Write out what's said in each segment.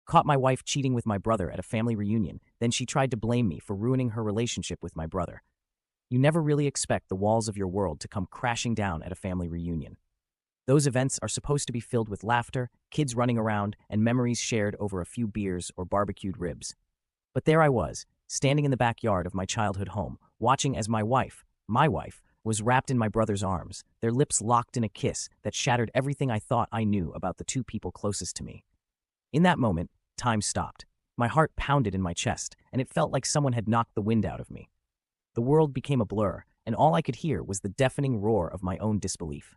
Caught my wife cheating with my brother at a family reunion, then she tried to blame me for ruining her relationship with my brother. You never really expect the walls of your world to come crashing down at a family reunion. Those events are supposed to be filled with laughter, kids running around, and memories shared over a few beers or barbecued ribs. But there I was, standing in the backyard of my childhood home, watching as my wife, was wrapped in my brother's arms, their lips locked in a kiss that shattered everything I thought I knew about the two people closest to me. In that moment, time stopped. My heart pounded in my chest, and it felt like someone had knocked the wind out of me. The world became a blur, and all I could hear was the deafening roar of my own disbelief.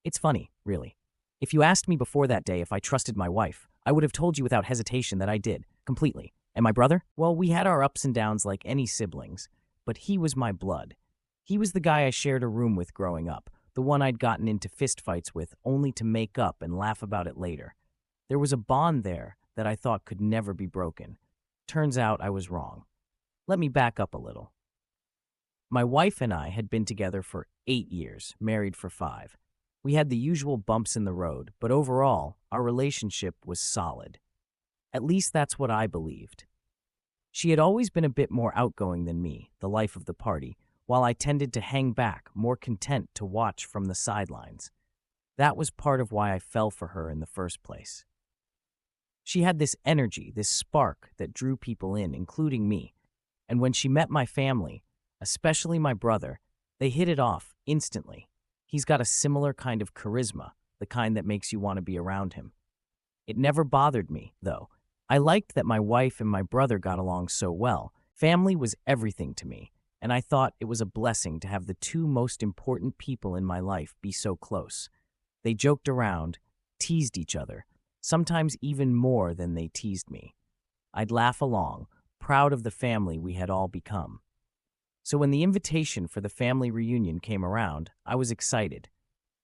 It's funny, really. If you asked me before that day if I trusted my wife, I would have told you without hesitation that I did, completely. And my brother? Well, we had our ups and downs like any siblings, but he was my blood. He was the guy I shared a room with growing up, the one I'd gotten into fistfights with only to make up and laugh about it later. There was a bond there that I thought could never be broken. Turns out I was wrong. Let me back up a little. My wife and I had been together for 8 years, married for 5. We had the usual bumps in the road, but overall, our relationship was solid. At least that's what I believed. She had always been a bit more outgoing than me, the life of the party, while I tended to hang back, more content to watch from the sidelines. That was part of why I fell for her in the first place. She had this energy, this spark that drew people in, including me. And when she met my family, especially my brother, they hit it off instantly. He's got a similar kind of charisma, the kind that makes you want to be around him. It never bothered me, though. I liked that my wife and my brother got along so well. Family was everything to me, and I thought it was a blessing to have the two most important people in my life be so close. They joked around, teased each other, sometimes even more than they teased me. I'd laugh along, proud of the family we had all become. So when the invitation for the family reunion came around, I was excited.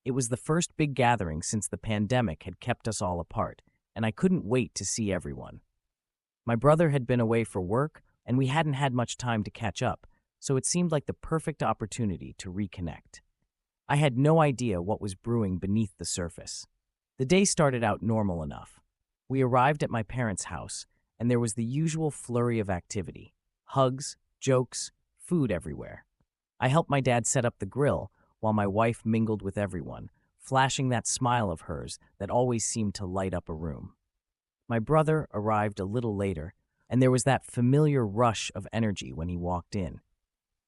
It was the first big gathering since the pandemic had kept us all apart, and I couldn't wait to see everyone. My brother had been away for work, and we hadn't had much time to catch up, so it seemed like the perfect opportunity to reconnect. I had no idea what was brewing beneath the surface. The day started out normal enough. We arrived at my parents' house, and there was the usual flurry of activity. Hugs, jokes, food everywhere. I helped my dad set up the grill while my wife mingled with everyone, flashing that smile of hers that always seemed to light up a room. My brother arrived a little later, and there was that familiar rush of energy when he walked in.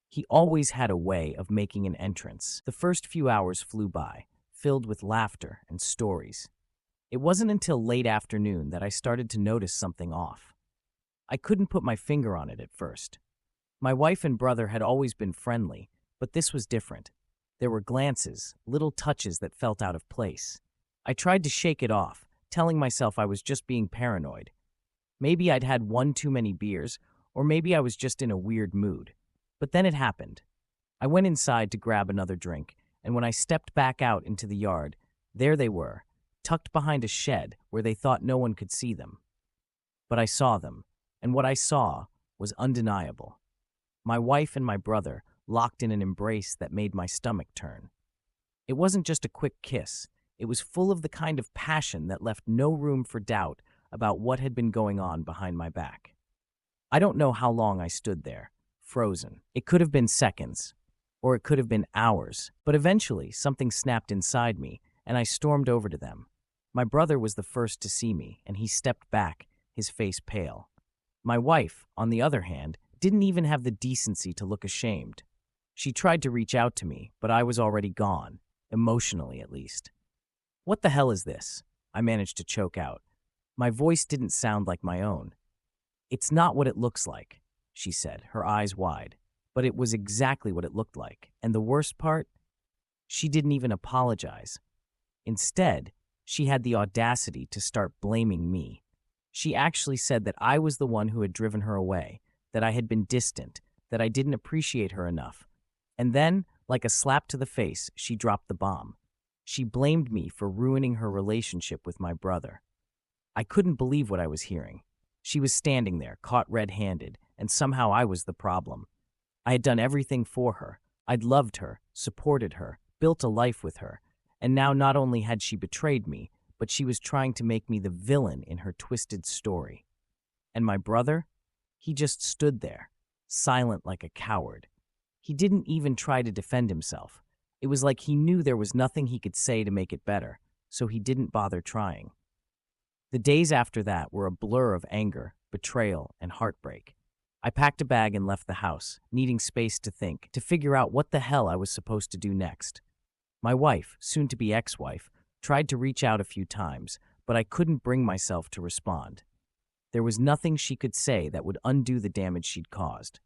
He always had a way of making an entrance. The first few hours flew by, filled with laughter and stories. It wasn't until late afternoon that I started to notice something off. I couldn't put my finger on it at first. My wife and brother had always been friendly, but this was different. There were glances, little touches that felt out of place. I tried to shake it off, telling myself I was just being paranoid. Maybe I'd had one too many beers, or maybe I was just in a weird mood. But then it happened. I went inside to grab another drink, and when I stepped back out into the yard, there they were, tucked behind a shed where they thought no one could see them. But I saw them, and what I saw was undeniable. My wife and my brother locked in an embrace that made my stomach turn. It wasn't just a quick kiss. It was full of the kind of passion that left no room for doubt about what had been going on behind my back. I don't know how long I stood there, frozen. It could have been seconds, or it could have been hours, but eventually something snapped inside me, and I stormed over to them. My brother was the first to see me, and he stepped back, his face pale. My wife, on the other hand, didn't even have the decency to look ashamed. She tried to reach out to me, but I was already gone, emotionally at least. "What the hell is this?" I managed to choke out. My voice didn't sound like my own. "It's not what it looks like," she said, her eyes wide. But it was exactly what it looked like. And the worst part? She didn't even apologize. Instead, she had the audacity to start blaming me. She actually said that I was the one who had driven her away, that I had been distant, that I didn't appreciate her enough. And then, like a slap to the face, she dropped the bomb. She blamed me for ruining her relationship with my brother. I couldn't believe what I was hearing. She was standing there, caught red-handed, and somehow I was the problem. I had done everything for her. I'd loved her, supported her, built a life with her, and now not only had she betrayed me, but she was trying to make me the villain in her twisted story. And my brother? He just stood there, silent like a coward. He didn't even try to defend himself. It was like he knew there was nothing he could say to make it better, so he didn't bother trying. The days after that were a blur of anger, betrayal, and heartbreak. I packed a bag and left the house, needing space to think, to figure out what the hell I was supposed to do next. My wife, soon-to-be ex-wife, tried to reach out a few times, but I couldn't bring myself to respond. There was nothing she could say that would undo the damage she'd caused.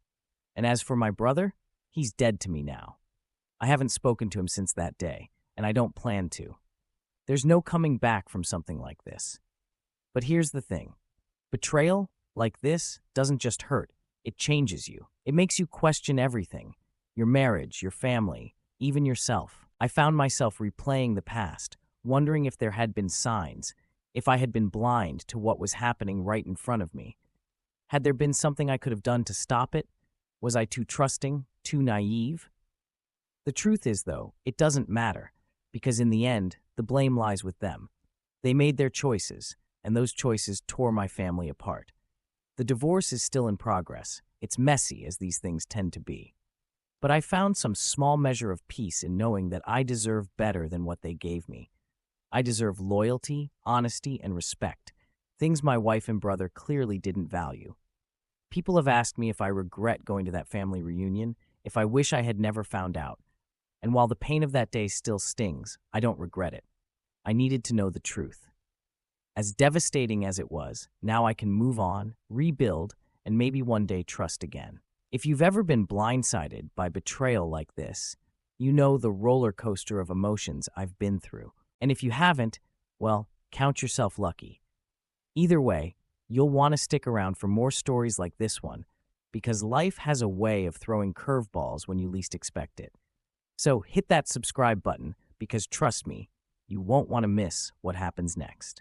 And as for my brother, he's dead to me now. I haven't spoken to him since that day, and I don't plan to. There's no coming back from something like this. But here's the thing. Betrayal, like this, doesn't just hurt. It changes you. It makes you question everything. Your marriage, your family, even yourself. I found myself replaying the past, wondering if there had been signs, if I had been blind to what was happening right in front of me. Had there been something I could have done to stop it? Was I too trusting, too naive? The truth is, though, it doesn't matter, because in the end, the blame lies with them. They made their choices, and those choices tore my family apart. The divorce is still in progress. It's messy, as these things tend to be. But I found some small measure of peace in knowing that I deserve better than what they gave me. I deserve loyalty, honesty, and respect, things my wife and brother clearly didn't value. People have asked me if I regret going to that family reunion, if I wish I had never found out. And while the pain of that day still stings, I don't regret it. I needed to know the truth. As devastating as it was, now I can move on, rebuild, and maybe one day trust again. If you've ever been blindsided by betrayal like this, you know the roller coaster of emotions I've been through. And if you haven't, well, count yourself lucky. Either way, you'll want to stick around for more stories like this one, because life has a way of throwing curveballs when you least expect it. So hit that subscribe button, because trust me, you won't want to miss what happens next.